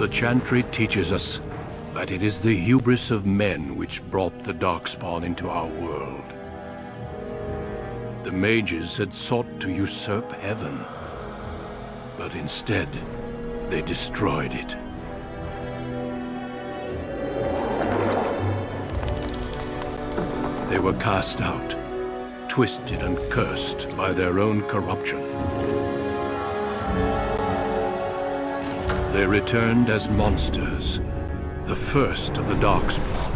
The Chantry teaches us that it is the hubris of men which brought the Darkspawn into our world. The mages had sought to usurp heaven, but instead, they destroyed it. They were cast out, twisted and cursed by their own corruption. They returned as monsters, the first of the Darkspawn.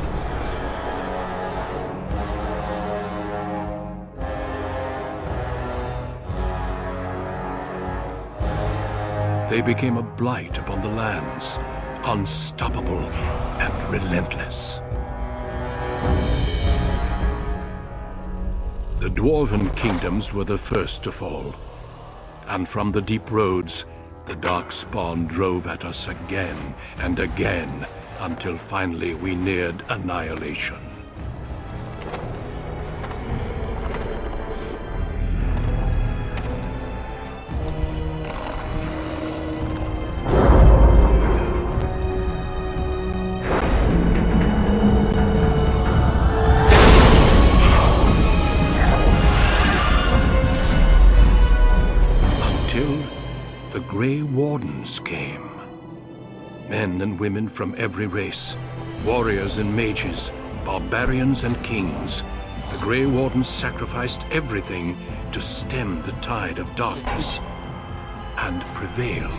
They became a blight upon the lands, unstoppable and relentless. The Dwarven kingdoms were the first to fall, and from the deep roads, the Darkspawn drove at us again and again, until finally we neared annihilation. The Grey Wardens came. Men and women from every race, warriors and mages, barbarians and kings. The Grey Wardens sacrificed everything to stem the tide of darkness, and prevailed.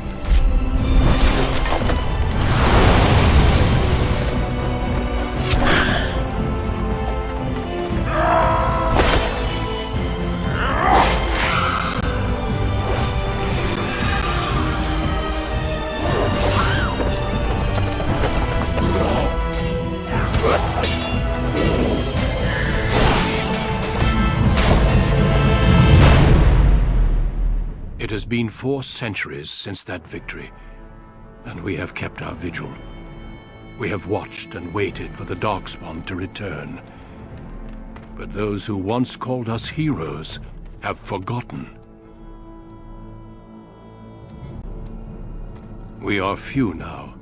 It has been 4 centuries since that victory, and we have kept our vigil. We have watched and waited for the Darkspawn to return. But those who once called us heroes have forgotten. We are few now,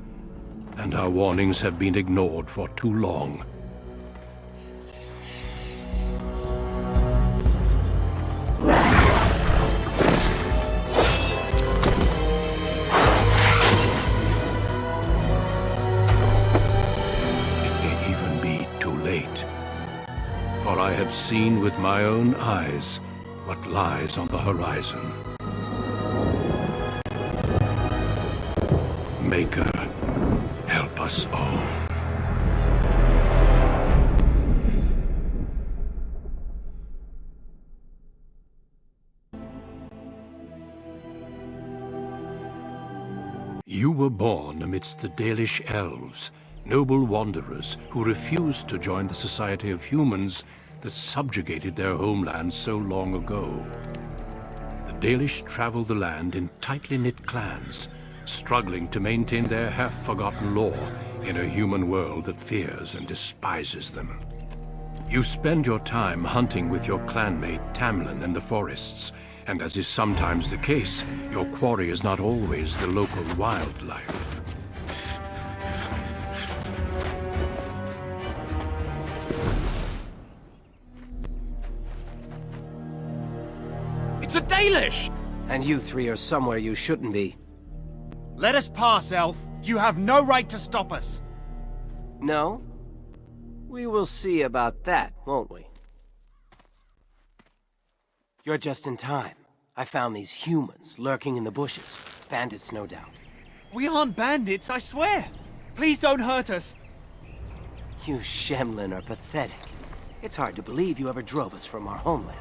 and our warnings have been ignored for too long. For I have seen with my own eyes what lies on the horizon. Maker, help us all. You were born amidst the Dalish elves, noble wanderers who refused to join the society of humans that subjugated their homeland so long ago. The Dalish traveled the land in tightly knit clans, struggling to maintain their half-forgotten lore in a human world that fears and despises them. You spend your time hunting with your clanmate Tamlin in the forests, and as is sometimes the case, your quarry is not always the local wildlife. It's a Dalish! And you 3 are somewhere you shouldn't be. Let us pass, Elf. You have no right to stop us. No? We will see about that, won't we? You're just in time. I found these humans lurking in the bushes. Bandits, no doubt. We aren't bandits, I swear. Please don't hurt us. You Shemlin are pathetic. It's hard to believe you ever drove us from our homeland.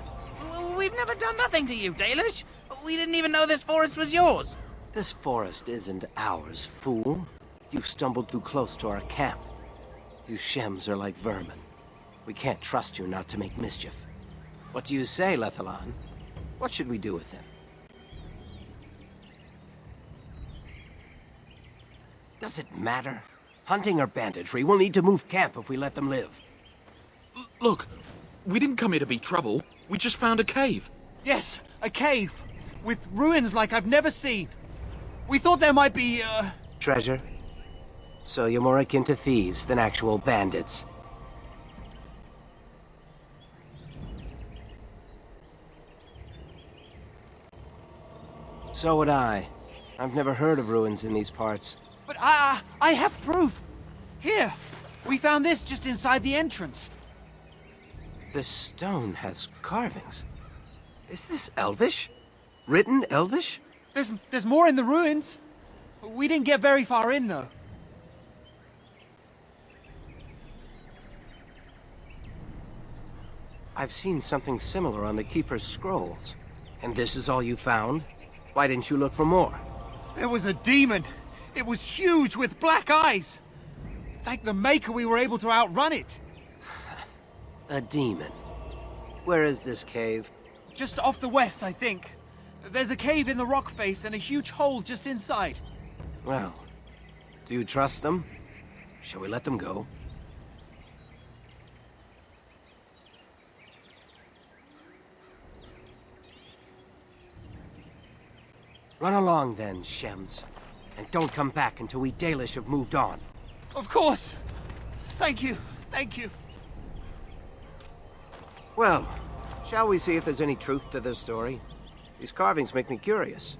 We've never done nothing to you, Dalish. We didn't even know this forest was yours. This forest isn't ours, fool. You've stumbled too close to our camp. You Shems are like vermin. We can't trust you not to make mischief. What do you say, Lethalon? What should we do with him? Does it matter? Hunting or banditry, we'll need to move camp if we let them live. Look, we didn't come here to be trouble. We just found a cave. Yes, a cave. With ruins like I've never seen. We thought there might be, Treasure? So you're more akin to thieves than actual bandits. So would I. I've never heard of ruins in these parts. But I have proof. Here, we found this just inside the entrance. This stone has carvings. Is this Elvish? Written Elvish? There's more in the ruins. We didn't get very far in, though. I've seen something similar on the Keeper's scrolls. And this is all you found? Why didn't you look for more? There was a demon. It was huge with black eyes. Thank the Maker we were able to outrun it. A demon. Where is this cave? Just off the west, I think. There's a cave in the rock face and a huge hole just inside. Well, do you trust them? Shall we let them go? Run along then, Shems. And don't come back until we Dalish have moved on. Of course! Thank you, thank you. Well, shall we see if there's any truth to this story? These carvings make me curious.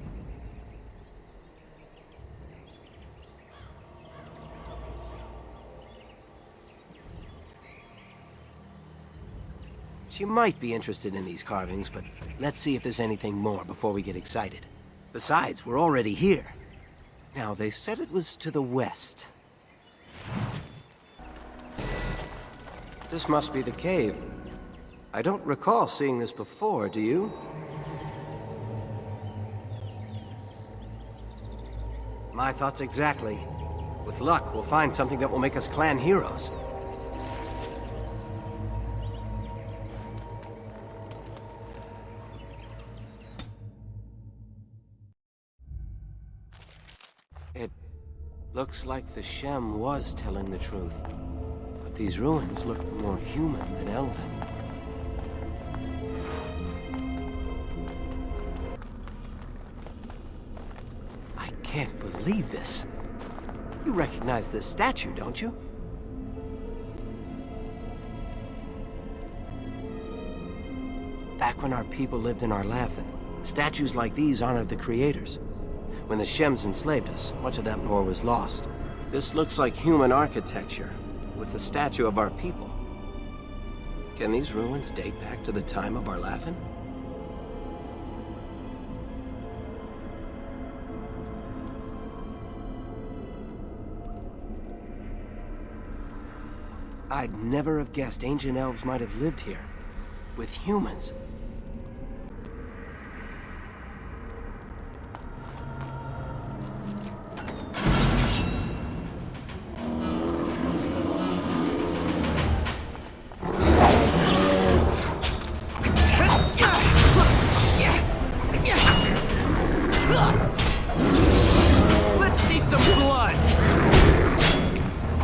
She might be interested in these carvings, but let's see if there's anything more before we get excited. Besides, we're already here. Now, they said it was to the west. This must be the cave. I don't recall seeing this before, do you? My thoughts exactly. With luck, we'll find something that will make us clan heroes. It looks like the Shem was telling the truth. But these ruins look more human than elven. I can't believe this. You recognize this statue, don't you? Back when our people lived in Arlathan, statues like these honored the creators. When the Shems enslaved us, much of that lore was lost. This looks like human architecture, with the statue of our people. Can these ruins date back to the time of Arlathan? I'd never have guessed ancient elves might have lived here, with humans. Let's see some blood!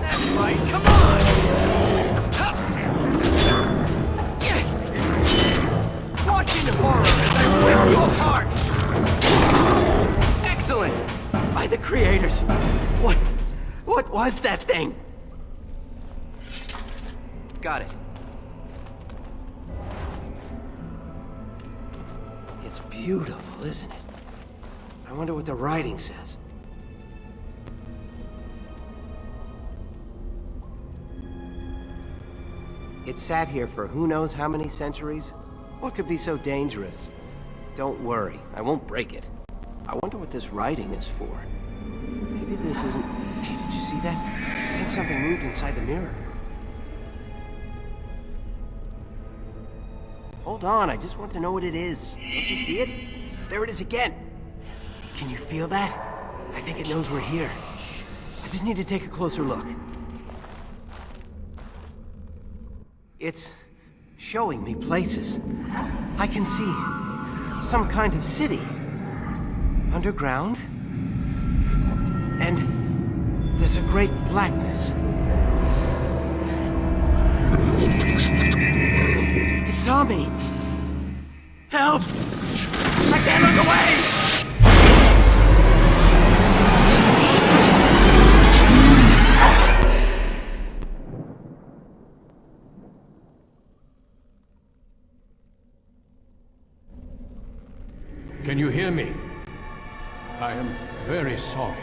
That's right, come on! Watch in horror as I rip you apart! Excellent! By the creators! What was that thing? Got it. It's beautiful, isn't it? I wonder what the writing says. It sat here for who knows how many centuries? What could be so dangerous? Don't worry, I won't break it. I wonder what this writing is for. Maybe this isn't... Hey, did you see that? I think something moved inside the mirror. Hold on, I just want to know what it is. Don't you see it? There it is again. Can you feel that? I think it knows we're here. I just need to take a closer look. It's showing me places. I can see some kind of city. Underground. And there's a great blackness. It saw me. Help! I can't look away! Can you hear me? I am very sorry.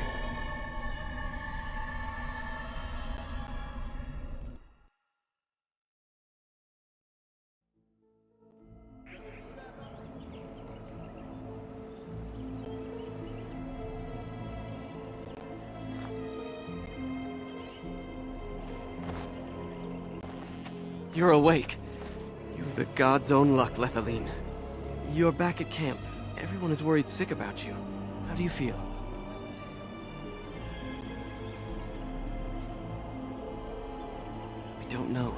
You're awake. You've the god's own luck, Lethaline. You're back at camp. Everyone is worried sick about you. How do you feel? We don't know.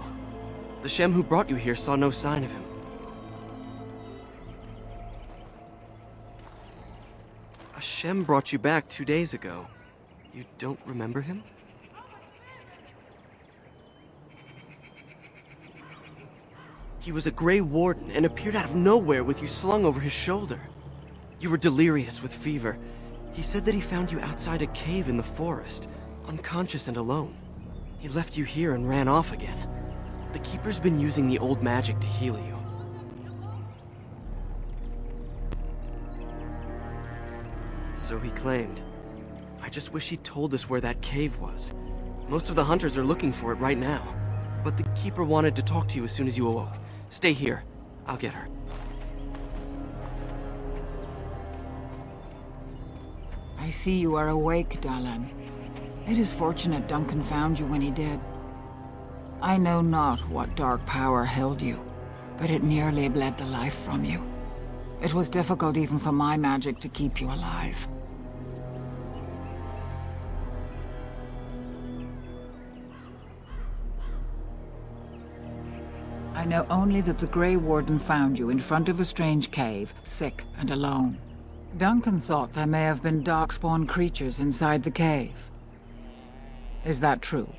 The Shem who brought you here saw no sign of him. A Shem brought you back 2 days ago. You don't remember him? He was a Grey Warden and appeared out of nowhere with you slung over his shoulder. You were delirious with fever. He said that he found you outside a cave in the forest, unconscious and alone. He left you here and ran off again. The Keeper's been using the old magic to heal you. So he claimed. I just wish he'd told us where that cave was. Most of the hunters are looking for it right now. But the Keeper wanted to talk to you as soon as you awoke. Stay here. I'll get her. I see you are awake, Dalan. It is fortunate Duncan found you when he did. I know not what dark power held you, but it nearly bled the life from you. It was difficult even for my magic to keep you alive. I know only that the Grey Warden found you in front of a strange cave, sick and alone. Duncan thought there may have been darkspawn creatures inside the cave. Is that true?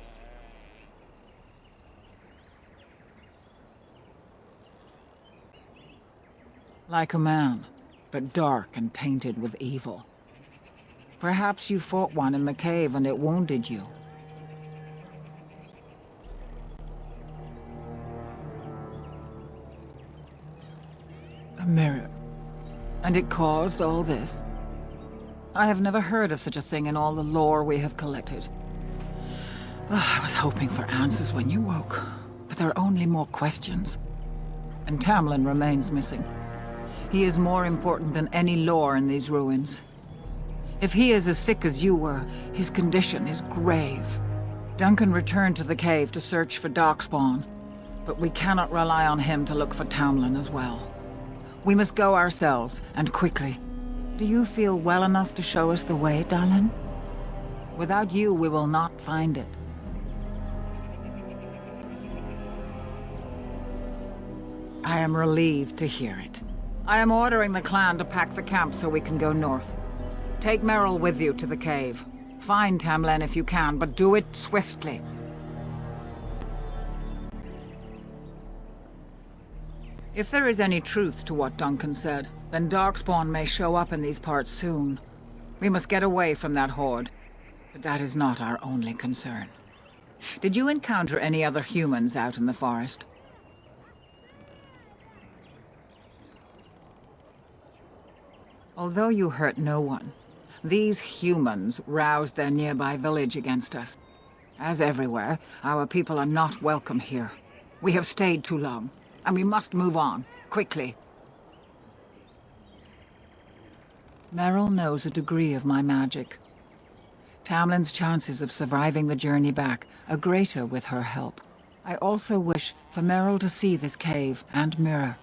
Like a man, but dark and tainted with evil. Perhaps you fought one in the cave and it wounded you. A mirror. And it caused all this? I have never heard of such a thing in all the lore we have collected. I was hoping for answers when you woke, but there are only more questions. And Tamlin remains missing. He is more important than any lore in these ruins. If he is as sick as you were, his condition is grave. Duncan returned to the cave to search for Darkspawn, but we cannot rely on him to look for Tamlin as well. We must go ourselves, and quickly. Do you feel well enough to show us the way, Dalan? Without you, we will not find it. I am relieved to hear it. I am ordering the clan to pack the camp so we can go north. Take Merrill with you to the cave. Find Tamlin if you can, but do it swiftly. If there is any truth to what Duncan said, then Darkspawn may show up in these parts soon. We must get away from that horde. But that is not our only concern. Did you encounter any other humans out in the forest? Although you hurt no one, these humans roused their nearby village against us. As everywhere, our people are not welcome here. We have stayed too long, and we must move on, quickly. Merrill knows a degree of my magic. Tamlin's chances of surviving the journey back are greater with her help. I also wish for Merrill to see this cave and mirror.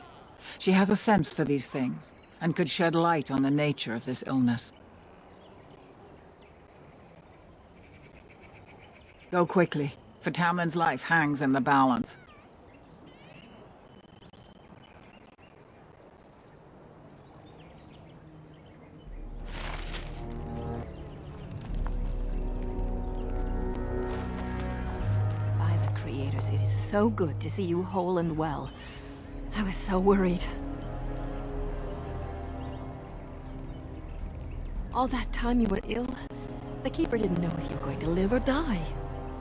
She has a sense for these things, and could shed light on the nature of this illness. Go quickly, for Tamlin's life hangs in the balance. By the creators, it is so good to see you whole and well. I was so worried. All that time you were ill, the Keeper didn't know if you were going to live or die.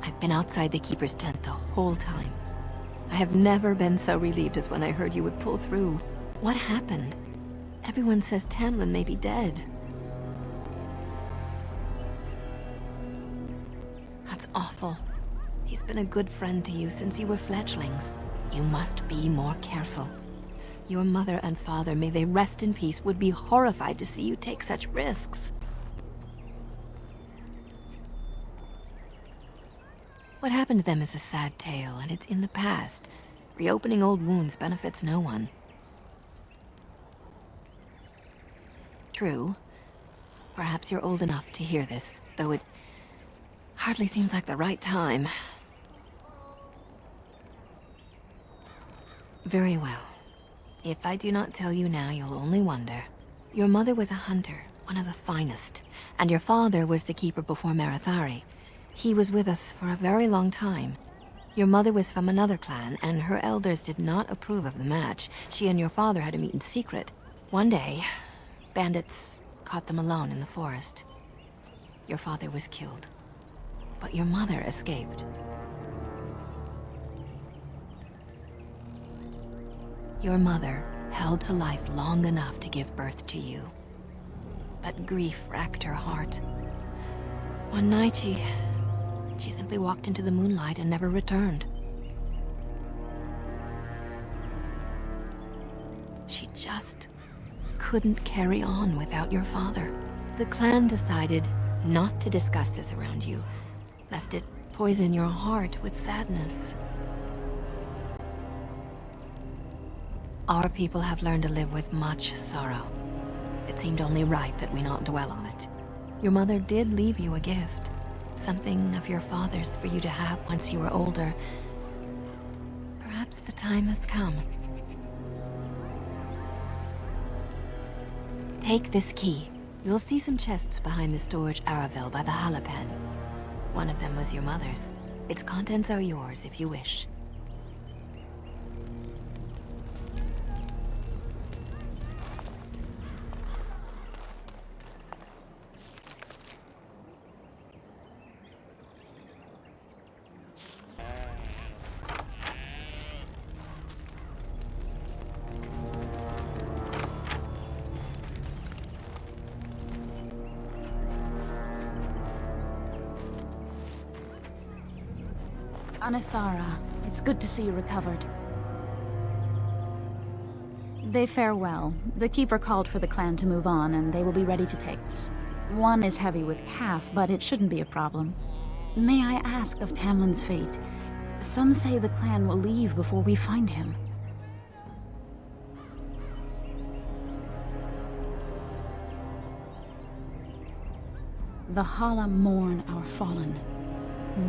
I've been outside the Keeper's tent the whole time. I have never been so relieved as when I heard you would pull through. What happened? Everyone says Tamlin may be dead. That's awful. He's been a good friend to you since you were fledglings. You must be more careful. Your mother and father, may they rest in peace, would be horrified to see you take such risks. What happened to them is a sad tale, and it's in the past. Reopening old wounds benefits no one. True. Perhaps you're old enough to hear this, though it hardly seems like the right time. Very well. If I do not tell you now, you'll only wonder. Your mother was a hunter, one of the finest, and your father was the keeper before Marathari. He was with us for a very long time. Your mother was from another clan, and her elders did not approve of the match. She and your father had to meet in secret. One day, bandits caught them alone in the forest. Your father was killed, but your mother escaped. Your mother held to life long enough to give birth to you. But grief racked her heart. One night she simply walked into the moonlight and never returned. She just couldn't carry on without your father. The clan decided not to discuss this around you, lest it poison your heart with sadness. Our people have learned to live with much sorrow. It seemed only right that we not dwell on it. Your mother did leave you a gift. Something of your father's for you to have once you were older. Perhaps the time has come. Take this key. You'll see some chests behind the storage Aravel by the Halapen. One of them was your mother's. Its contents are yours if you wish. Anithara, it's good to see you recovered. They fare well. The Keeper called for the clan to move on, and they will be ready to take us. One is heavy with calf, but it shouldn't be a problem. May I ask of Tamlin's fate? Some say the clan will leave before we find him. The Hala mourn our fallen.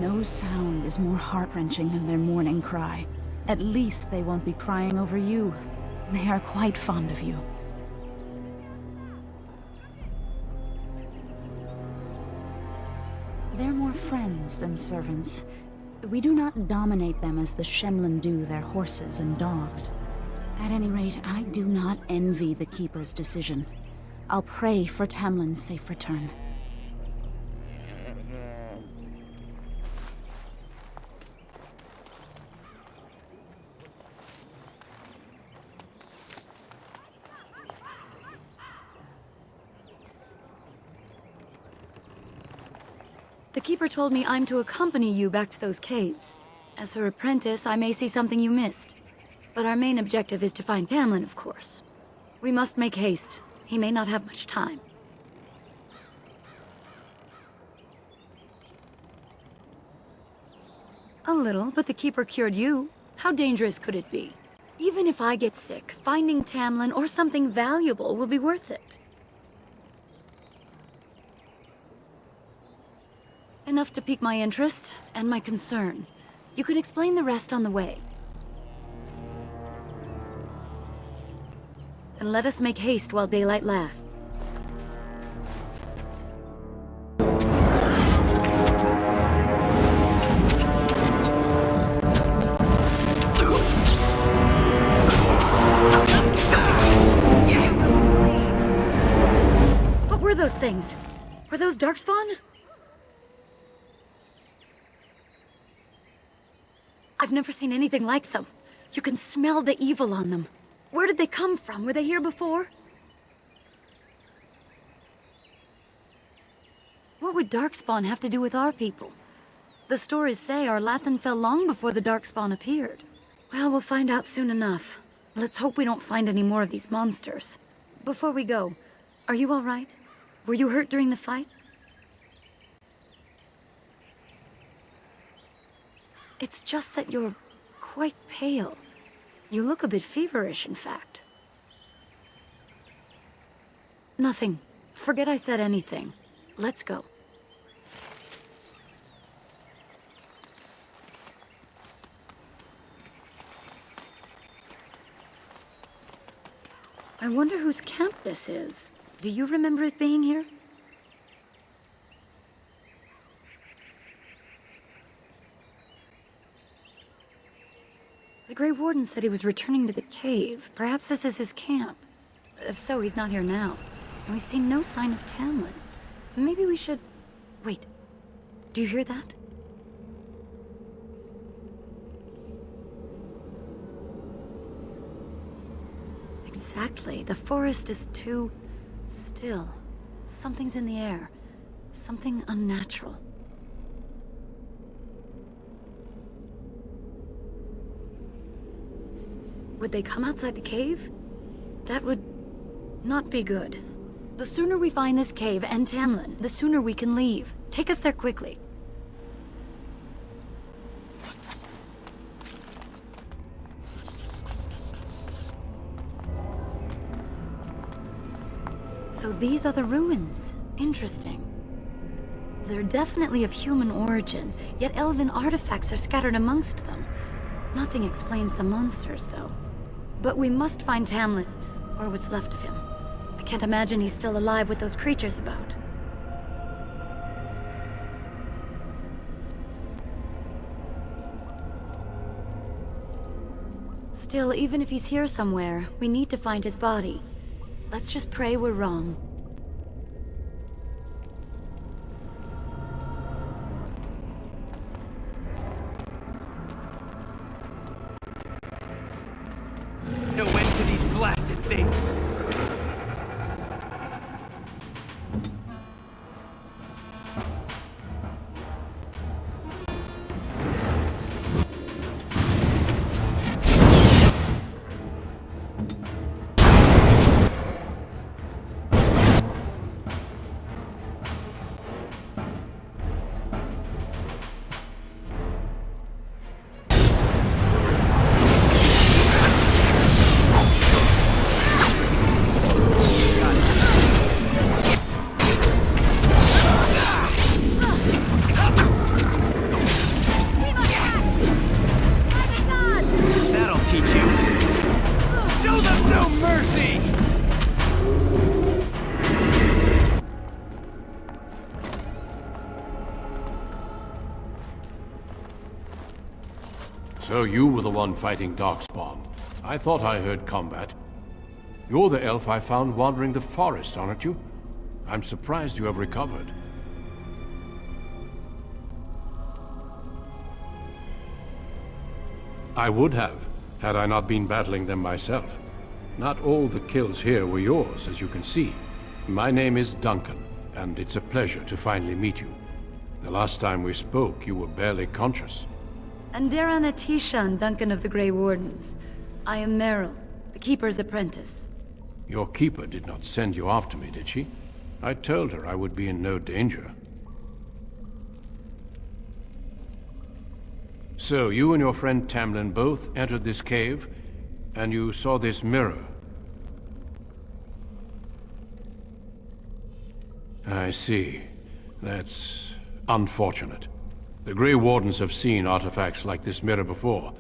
No sound is more heart-wrenching than their mourning cry. At least they won't be crying over you. They are quite fond of you. They're more friends than servants. We do not dominate them as the Shemlin do their horses and dogs. At any rate, I do not envy the Keeper's decision. I'll pray for Tamlin's safe return. The Keeper told me I'm to accompany you back to those caves. As her apprentice, I may see something you missed. But our main objective is to find Tamlin, of course. We must make haste. He may not have much time. A little, but the Keeper cured you. How dangerous could it be? Even if I get sick, finding Tamlin or something valuable will be worth it. Enough to pique my interest and my concern. You can explain the rest on the way. Then let us make haste while daylight lasts. What were those things? Were those Darkspawn? I've never seen anything like them. You can smell the evil on them. Where did they come from? Were they here before? would Darkspawn have to do with our people? The stories say our Lathan fell long before the Darkspawn appeared. Well, we'll find out soon enough. Let's hope we don't find any more of these monsters. Before we go, are you all right? Were you hurt during the fight? It's just that you're quite pale. You look a bit feverish, in fact. Nothing. Forget I said anything. Let's go. I wonder whose camp this is. Do you remember it being here? The Grey Warden said he was returning to the cave. Perhaps this is his camp. If so, he's not here now. And we've seen no sign of Tamlin. Maybe we should... Wait. Do you hear that? Exactly. The forest is too... still. Something's in the air. Something unnatural. Would they come outside the cave? That would not be good. The sooner we find this cave and Tamlin, the sooner we can leave. Take us there quickly. So these are the ruins. Interesting. They're definitely of human origin, yet elven artifacts are scattered amongst them. Nothing explains the monsters, though. But we must find Tamlin, or what's left of him. I can't imagine he's still alive with those creatures about. Still, even if he's here somewhere, we need to find his body. Let's just pray we're wrong. No end to these blasted things! So you were the one fighting Darkspawn. I thought I heard combat. You're the elf I found wandering the forest, aren't you? I'm surprised you have recovered. I would have, had I not been battling them myself. Not all the kills here were yours, as you can see. My name is Duncan, and it's a pleasure to finally meet you. The last time we spoke, you were barely conscious. Andaran Atishan, Duncan of the Grey Wardens. I am Meryl, the Keeper's apprentice. Your Keeper did not send you after me, did she? I told her I would be in no danger. So, you and your friend Tamlin both entered this cave, and you saw this mirror. I see. That's unfortunate. The Grey Wardens have seen artifacts like this mirror before.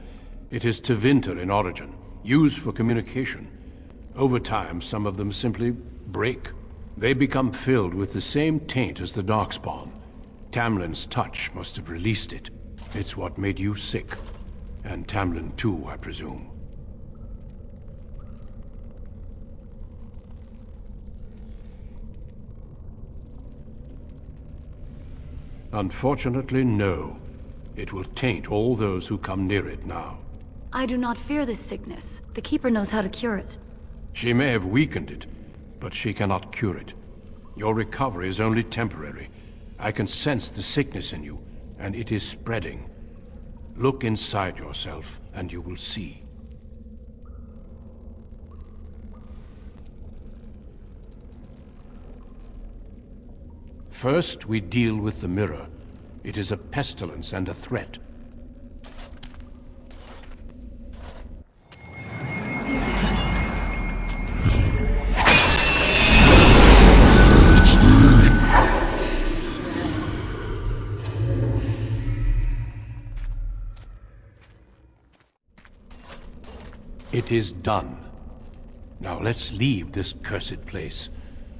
It is Tevinter in origin, used for communication. Over time, some of them simply break. They become filled with the same taint as the Darkspawn. Tamlin's touch must have released it. It's what made you sick. And Tamlin too, I presume. Unfortunately, no. It will taint all those who come near it now. I do not fear this sickness. The Keeper knows how to cure it. She may have weakened it, but she cannot cure it. Your recovery is only temporary. I can sense the sickness in you, and it is spreading. Look inside yourself, and you will see. First, we deal with the mirror. It is a pestilence and a threat. It is done. Now let's leave this cursed place.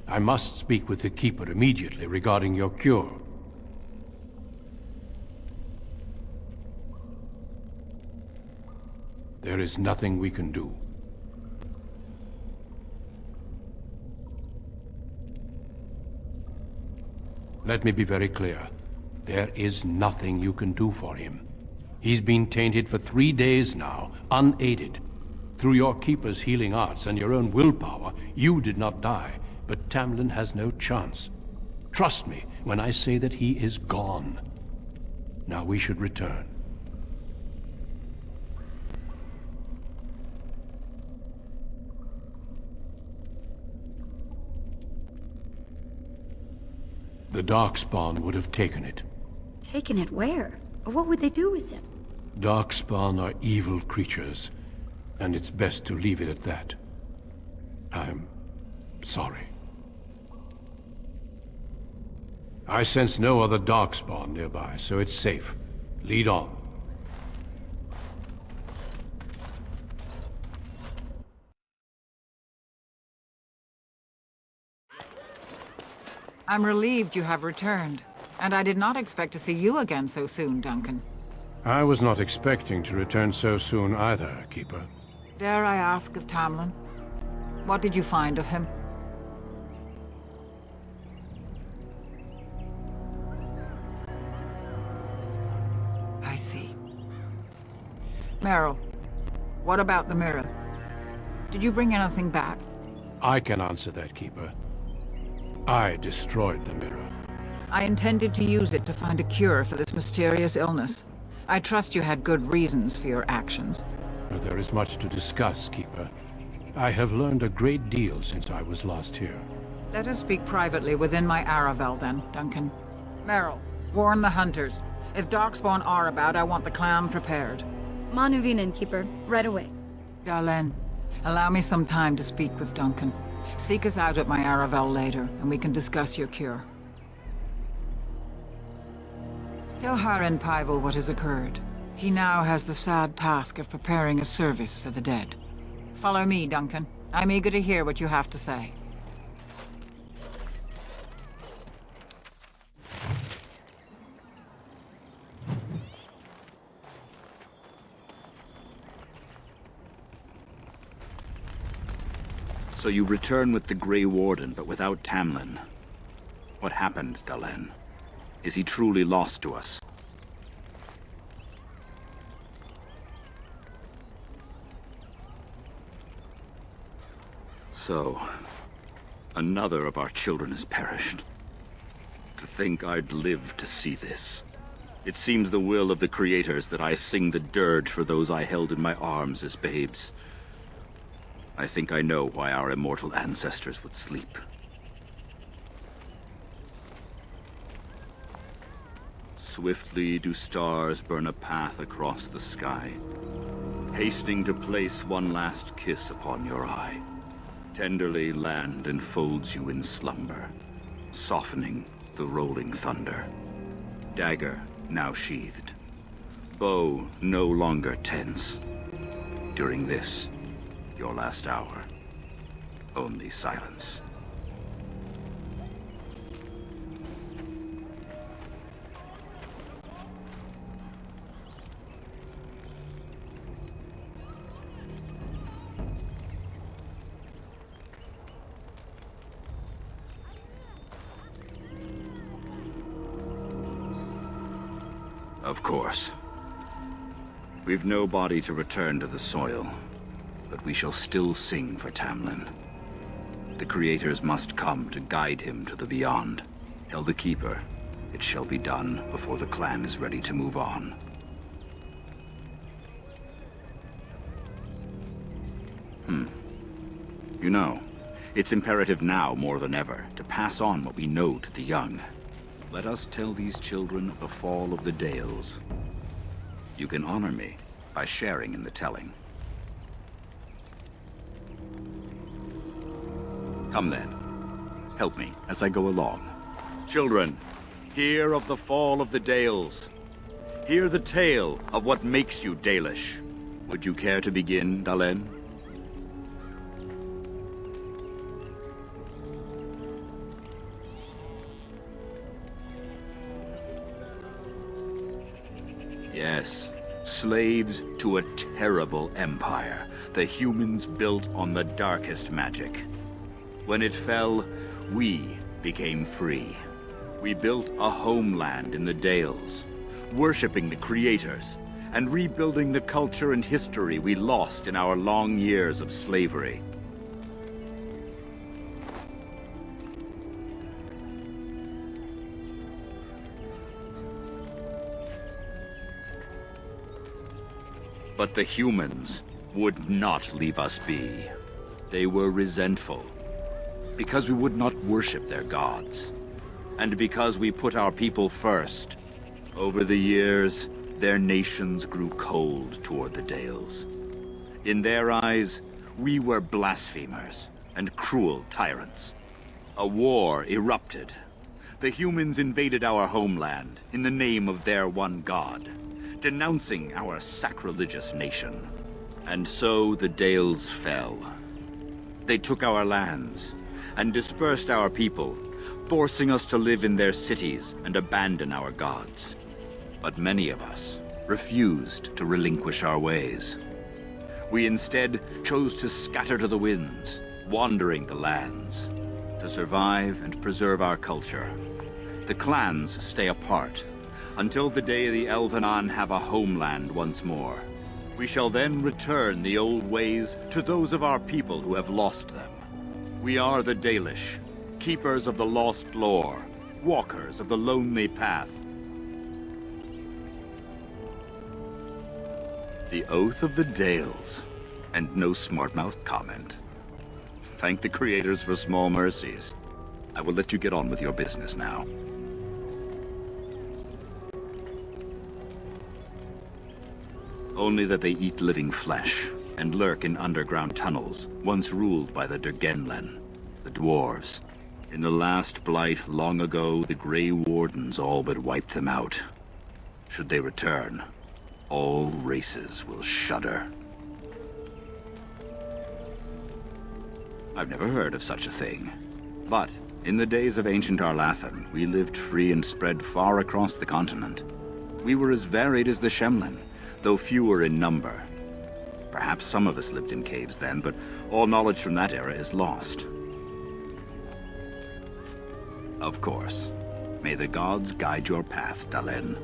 I must speak with the Keeper immediately regarding your cure. There is nothing we can do. Let me be very clear. There is nothing you can do for him. He's been tainted for 3 days now, unaided. Through your Keeper's healing arts and your own willpower, you did not die, but Tamlin has no chance. Trust me when I say that he is gone. Now we should return. The Darkspawn would have taken it. Taken it where? Or what would they do with him? Darkspawn are evil creatures, and it's best to leave it at that. I'm sorry. I sense no other Darkspawn nearby, so it's safe. Lead on. I'm relieved you have returned, and I did not expect to see you again so soon, Duncan. I was not expecting to return so soon either, Keeper. Dare I ask of Tamlin? What did you find of him? I see. Meryl, what about the mirror? Did you bring anything back? I can answer that, Keeper. I destroyed the mirror. I intended to use it to find a cure for this mysterious illness. I trust you had good reasons for your actions. There is much to discuss, Keeper. I have learned a great deal since I was last here. Let us speak privately within my Aravel, then, Duncan. Meryl, warn the hunters. If Darkspawn are about, I want the clan prepared. Manuvinen, Keeper. Right away. Dalen, allow me some time to speak with Duncan. Seek us out at my Aravel later, and we can discuss your cure. Tell Haren Paival what has occurred. He now has the sad task of preparing a service for the dead. Follow me, Duncan. I'm eager to hear what you have to say. So you return with the Grey Warden, but without Tamlin. What happened, Dalen? Is he truly lost to us? So, another of our children has perished. To think I'd live to see this. It seems the will of the Creators that I sing the dirge for those I held in my arms as babes. I think I know why our immortal ancestors would sleep. Swiftly do stars burn a path across the sky, hastening to place one last kiss upon your eye. Tenderly land enfolds you in slumber, softening the rolling thunder. Dagger now sheathed, bow no longer tense. During this, your last hour, only silence. Of course. We've no body to return to the soil, but we shall still sing for Tamlin. The Creators must come to guide him to the beyond. Tell the Keeper, it shall be done before the clan is ready to move on. You know, it's imperative now more than ever to pass on what we know to the young. Let us tell these children of the fall of the Dales. You can honor me by sharing in the telling. Come then, help me as I go along. Children, hear of the fall of the Dales. Hear the tale of what makes you Dalish. Would you care to begin, Dalen? Yes, slaves to a terrible empire the humans built on the darkest magic. When it fell, we became free. We built a homeland in the Dales, worshipping the creators, and rebuilding the culture and history we lost in our long years of slavery. But the humans would not leave us be. They were resentful, because we would not worship their gods, and because we put our people first. Over the years, their nations grew cold toward the Dales. In their eyes, we were blasphemers and cruel tyrants. A war erupted. The humans invaded our homeland in the name of their one god, denouncing our sacrilegious nation. And so the Dales fell. They took our lands and dispersed our people, forcing us to live in their cities and abandon our gods. But many of us refused to relinquish our ways. We instead chose to scatter to the winds, wandering the lands. To survive and preserve our culture, the clans stay apart, until the day the Elvenan have a homeland once more. We shall then return the old ways to those of our people who have lost them. We are the Dalish, keepers of the lost lore, walkers of the lonely path. The Oath of the Dales, and no smart-mouthed comment. Thank the creators for small mercies. I will let you get on with your business now. Only that they eat living flesh and lurk in underground tunnels, once ruled by the Dergenlen, the dwarves. In the last blight long ago, the Grey Wardens all but wiped them out. Should they return, all races will shudder. I've never heard of such a thing. But in the days of ancient Arlathan, we lived free and spread far across the continent. We were as varied as the Shemlen, though fewer in number. Perhaps some of us lived in caves then, but all knowledge from that era is lost. Of course. May the gods guide your path, Dalen.